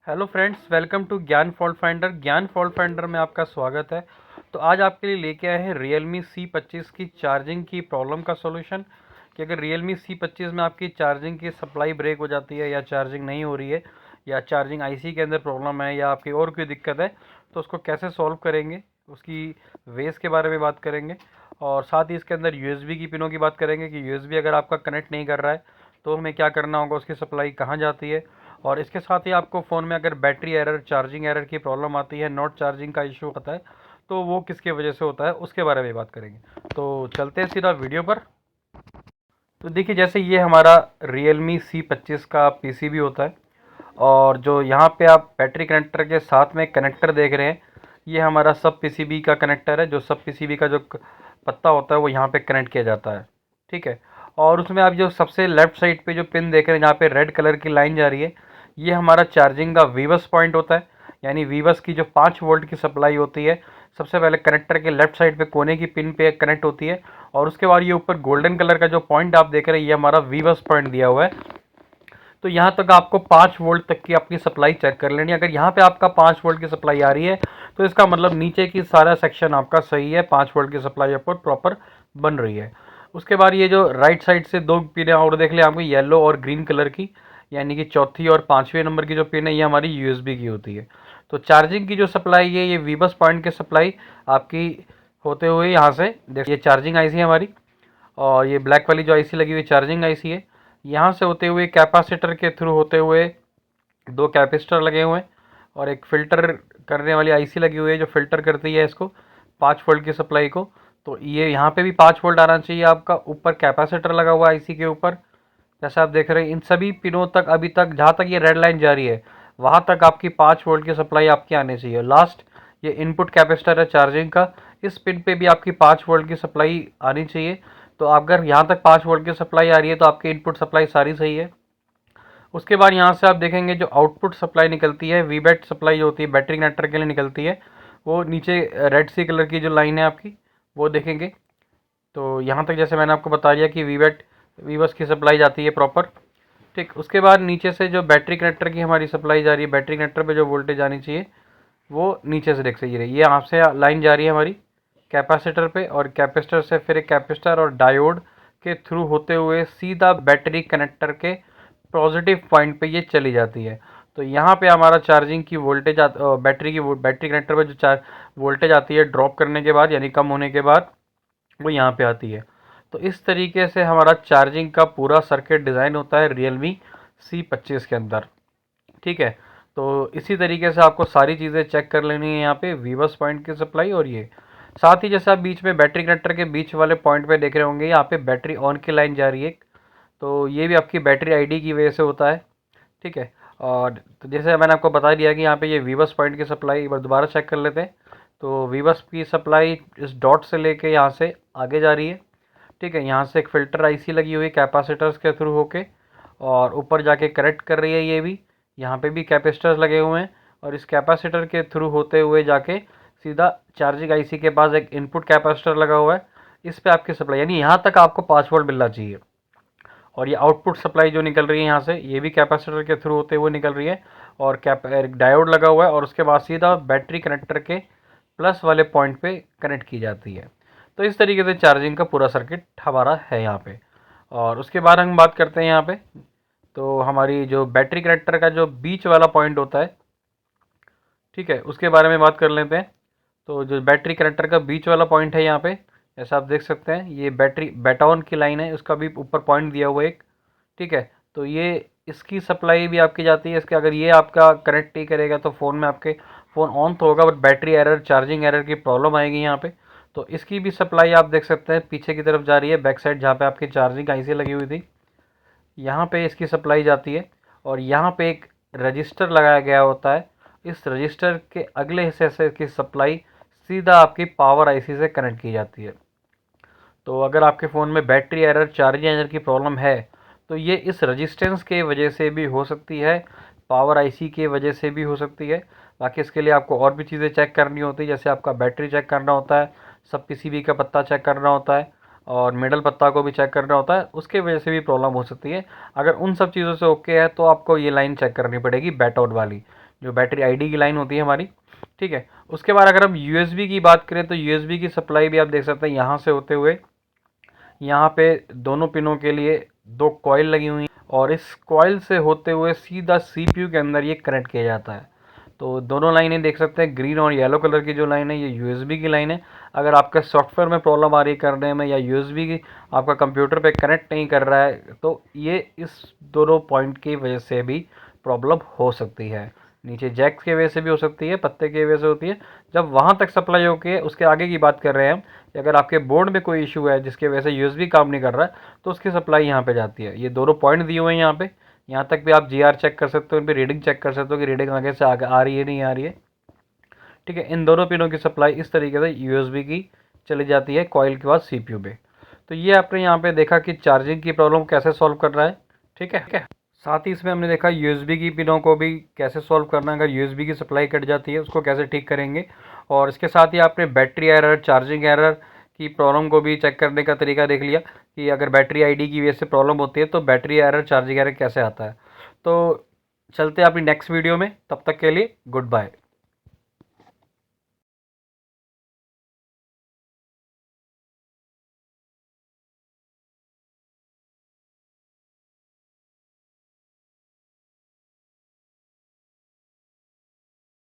Hello friends, welcome to ज्ञान fault finder. ज्ञान fault finder में आपका स्वागत है। तो आज आपके लिए लेके आए हैं Realme C25 की चार्जिंग की प्रॉब्लम का सॉल्यूशन। कि अगर Realme C25 में आपकी चार्जिंग की सप्लाई ब्रेक हो जाती है या चार्जिंग नहीं हो रही है या चार्जिंग आईसी के अंदर प्रॉब्लम है या आपकी और कोई दिक्कत है, तो उसको कैसे सॉल्व करेंगे, उसकी वेज के बारे में बात करेंगे। और साथ ही इसके अंदर USB की पिनों की बात करेंगे कि USB अगर आपका कनेक्ट नहीं कर रहा है तो हमें क्या करना होगा, उसकी सप्लाई कहाँ जाती है। और इसके साथ ही आपको फ़ोन में अगर बैटरी एरर, चार्जिंग एरर की प्रॉब्लम आती है, नॉट चार्जिंग का इशू होता है, तो वो किसके वजह से होता है उसके बारे में बात करेंगे। तो चलते हैं सीधा वीडियो पर। तो देखिए, जैसे ये हमारा Realme C25 का पीसीबी होता है और जो यहाँ पे आप बैटरी कनेक्टर के साथ में कनेक्टर देख रहे हैं, ये हमारा सब पीसीबी का कनेक्टर है। जो सब पीसीबी का जो पत्ता होता है वो यहाँ पे कनेक्ट किया जाता है, ठीक है। और उसमें आप जो सबसे लेफ्ट साइड पे जो पिन देख रहे हैं, जहाँ पे रेड कलर की लाइन जा रही है, ये हमारा चार्जिंग का वीबस पॉइंट होता है। यानी वीबस की जो 5 वोल्ट की सप्लाई होती है, सबसे पहले कनेक्टर के लेफ्ट साइड पे कोने की पिन पे कनेक्ट होती है। और उसके बाद ये ऊपर गोल्डन कलर का जो पॉइंट आप देख रहे हैं, ये हमारा वीबस पॉइंट दिया हुआ है। तो यहाँ तक आपको 5 वोल्ट तक की अपनी सप्लाई चेक कर लेनी है। अगर यहाँ पे आपका 5 वोल्ट की सप्लाई आ रही है तो इसका मतलब नीचे की सारा सेक्शन आपका सही है, 5 वोल्ट की सप्लाई आपको प्रॉपर बन रही है। उसके बाद ये जो राइट साइड से दो पिन और देख लें आपको, येलो और ग्रीन कलर की, यानी कि चौथी और 5वें नंबर की जो पिन है, ये हमारी यूएसबी की होती है। तो चार्जिंग की जो सप्लाई है, ये वीबस पॉइंट की सप्लाई आपकी होते हुए यहाँ से देखिए, ये चार्जिंग आईसी है हमारी। और ये ब्लैक वाली जो आईसी लगी हुई चार्जिंग आईसी है। यहाँ से होते हुए कैपेसिटर के थ्रू होते हुए दो कैपेसिटर लगे हुए हैं और एक फ़िल्टर करने वाली आईसी लगी हुई है जो फ़िल्टर करती है इसको, 5 वोल्ट की सप्लाई को। तो ये यहाँ पे भी 5 वोल्ट आना चाहिए आपका। ऊपर कैपेसिटर लगा हुआ है आईसी के ऊपर, जैसे आप देख रहे हैं। इन सभी पिनों तक अभी तक, जहाँ तक ये रेड लाइन जा रही है, वहाँ तक आपकी 5 वोल्ट की सप्लाई आपकी आनी चाहिए। लास्ट ये इनपुट कैपेसिटर है चार्जिंग का, इस पिन पे भी आपकी 5 वोल्ट की सप्लाई आनी चाहिए। तो अगर यहाँ तक 5 वोल्ट की सप्लाई आ रही है तो आपकी इनपुट सप्लाई सारी सही है। उसके बाद यहाँ से आप देखेंगे जो आउटपुट सप्लाई निकलती है, वीबैट सप्लाई जो होती है बैटरी कनेक्टर के लिए निकलती है, वो नीचे रेड सी कलर की जो लाइन है आपकी, वो देखेंगे। तो यहाँ तक जैसे मैंने आपको बता दिया कि वीबैट, वीबस की सप्लाई जाती है प्रॉपर, ठीक। उसके बाद नीचे से जो बैटरी कनेक्टर की हमारी सप्लाई जा रही है, बैटरी कनेक्टर पे जो वोल्टेज आनी चाहिए वो नीचे से देख सही रही है। ये यहाँ से लाइन जा रही है हमारी कैपेसिटर पे, और कैपेसिटर से फिर एक कैपेसिटर और डायोड के थ्रू होते हुए सीधा बैटरी कनेक्टर के पॉजिटिव पॉइंट पे ये चली जाती है। तो यहाँ पे हमारा चार्जिंग की वोल्टेज बैटरी कनेक्टर पे जो वोल्टेज आती है ड्रॉप करने के बाद, यानी कम होने के बाद, वो यहाँ पे आती है। तो इस तरीके से हमारा चार्जिंग का पूरा सर्किट डिज़ाइन होता है Realme C25 के अंदर, ठीक है। तो इसी तरीके से आपको सारी चीज़ें चेक कर लेनी है यहाँ पे, वीबस पॉइंट की सप्लाई। और ये साथ ही जैसे आप बीच में बैटरी कनेक्टर के बीच वाले पॉइंट पे देख रहे होंगे, यहाँ पे बैटरी ऑन की लाइन जा रही है, तो ये भी आपकी बैटरी आईडी की वजह से होता है, ठीक है। और तो जैसे मैंने आपको बता दिया कि यहाँ पे ये वीबस पॉइंट की सप्लाई एक बार दोबारा चेक कर लेते हैं। तो वीबस की सप्लाई इस डॉट से लेके यहाँ से आगे जा रही है, ठीक है। यहाँ से एक फ़िल्टर आईसी लगी हुई है कैपेसिटर्स के थ्रू होके, और ऊपर जाके कनेक्ट कर रही है ये भी। यहाँ पे भी कैपेसिटर्स लगे हुए हैं, और इस कैपेसिटर के थ्रू होते हुए जाके सीधा चार्जिंग आईसी के पास एक इनपुट कैपेसिटर लगा हुआ है, इस पे आपकी सप्लाई, यानी यहाँ तक आपको 5 वोल्ट मिलना चाहिए। और ये आउटपुट सप्लाई जो निकल रही है यहाँ से, ये भी कैपेसिटर के थ्रू होते हुए निकल रही है, और डायोड लगा हुआ है, और उसके बाद सीधा बैटरी कनेक्टर के प्लस वाले पॉइंट पे कनेक्ट की जाती है। तो इस तरीके से चार्जिंग का पूरा सर्किट हमारा है यहाँ पे। और उसके बाद हम बात करते हैं यहाँ पे, तो हमारी जो बैटरी कनेक्टर का जो बीच वाला पॉइंट होता है, ठीक है, उसके बारे में बात कर लेते हैं। तो जो बैटरी कनेक्टर का बीच वाला पॉइंट है यहाँ पे, जैसा आप देख सकते हैं, ये बैटरी बेटॉन की लाइन है, उसका भी ऊपर पॉइंट दिया हुआ है एक, ठीक है। तो ये इसकी सप्लाई भी आपकी जाती है। इसके अगर ये आपका कनेक्ट नहीं करेगा तो फ़ोन में आपके फ़ोन ऑन तो होगा, but battery error, charging error की प्रॉब्लम आएगी यहाँ पे। तो इसकी भी सप्लाई आप देख सकते हैं पीछे की तरफ जा रही है, बैक साइड जहाँ पे आपकी चार्जिंग आईसी लगी हुई थी, यहाँ पे इसकी सप्लाई जाती है। और यहाँ पे एक रजिस्टर लगाया गया होता है, इस रजिस्टर के अगले हिस्से से इसकी सप्लाई सीधा आपकी पावर आईसी से कनेक्ट की जाती है। तो अगर आपके फ़ोन में बैटरी एरर, चार्जिंग एरर की प्रॉब्लम है, तो ये इस रजिस्टेंस के वजह से भी हो सकती है, पावर आईसी के वजह से भी हो सकती है। बाकी इसके लिए आपको और भी चीज़ें चेक करनी होती है, जैसे आपका बैटरी चेक करना होता है, सब पीसीबी का पत्ता चेक करना होता है, और मिडल पत्ता को भी चेक करना होता है, उसके वजह से भी प्रॉब्लम हो सकती है। अगर उन सब चीज़ों से ओके है तो आपको ये लाइन चेक करनी पड़ेगी बैटऑन वाली, जो बैटरी आईडी की लाइन होती है हमारी, ठीक है। उसके बाद अगर हम यूएसबी की बात करें तो यूएसबी की सप्लाई भी आप देख सकते हैं यहाँ से होते हुए यहाँ पे दोनों पिनों के लिए 2 कॉइल लगी हुई हैं और इस कॉइल से होते हुए सीधा सीपीयू के अंदर ये कनेक्ट किया जाता है। तो दोनों लाइनें देख सकते हैं, ग्रीन और येलो कलर की जो लाइन है ये यूएसबी की लाइन है। अगर आपके सॉफ्टवेयर में प्रॉब्लम आ रही है करने में या यूएसबी की आपका कंप्यूटर पे कनेक्ट नहीं कर रहा है तो ये इस दोनों पॉइंट की वजह से भी प्रॉब्लम हो सकती है। नीचे जैक की वजह से भी हो सकती है, पत्ते की वजह से होती है। जब वहाँ तक सप्लाई होती है, उसके आगे की बात कर रहे हैं हम, अगर आपके बोर्ड में कोई इशू है जिसकी वजह से यूएसबी काम नहीं कर रहा है तो उसकी सप्लाई यहाँ पे जाती है। ये दोनों पॉइंट दिए हुए हैं यहाँ पे, यहाँ तक भी आप जीआर चेक कर सकते हो, इन पर रीडिंग चेक कर सकते हो कि रीडिंग आगे से आगे आ रही है नहीं आ रही है, ठीक है। इन दोनों पिनों की सप्लाई इस तरीके से यूएसबी की चली जाती है कॉइल के बाद सीपीयू पे। तो ये आपने यहाँ पे देखा कि चार्जिंग की प्रॉब्लम कैसे सॉल्व कर रहा है, ठीक है। साथ ही इसमें हमने देखा यूएसबी की पिनों को भी कैसे सॉल्व करना है, अगर यूएसबी की सप्लाई कट जाती है उसको कैसे ठीक करेंगे। और इसके साथ ही आपने बैटरी एरर, चार्जिंग एरर की प्रॉब्लम को भी चेक करने का तरीका देख लिया कि अगर बैटरी आईडी की वजह से प्रॉब्लम होती है तो बैटरी एरर, चार्जिंग एरर कैसे आता है। तो चलते हैं अपनी नेक्स्ट वीडियो में, तब तक के लिए गुड बाय।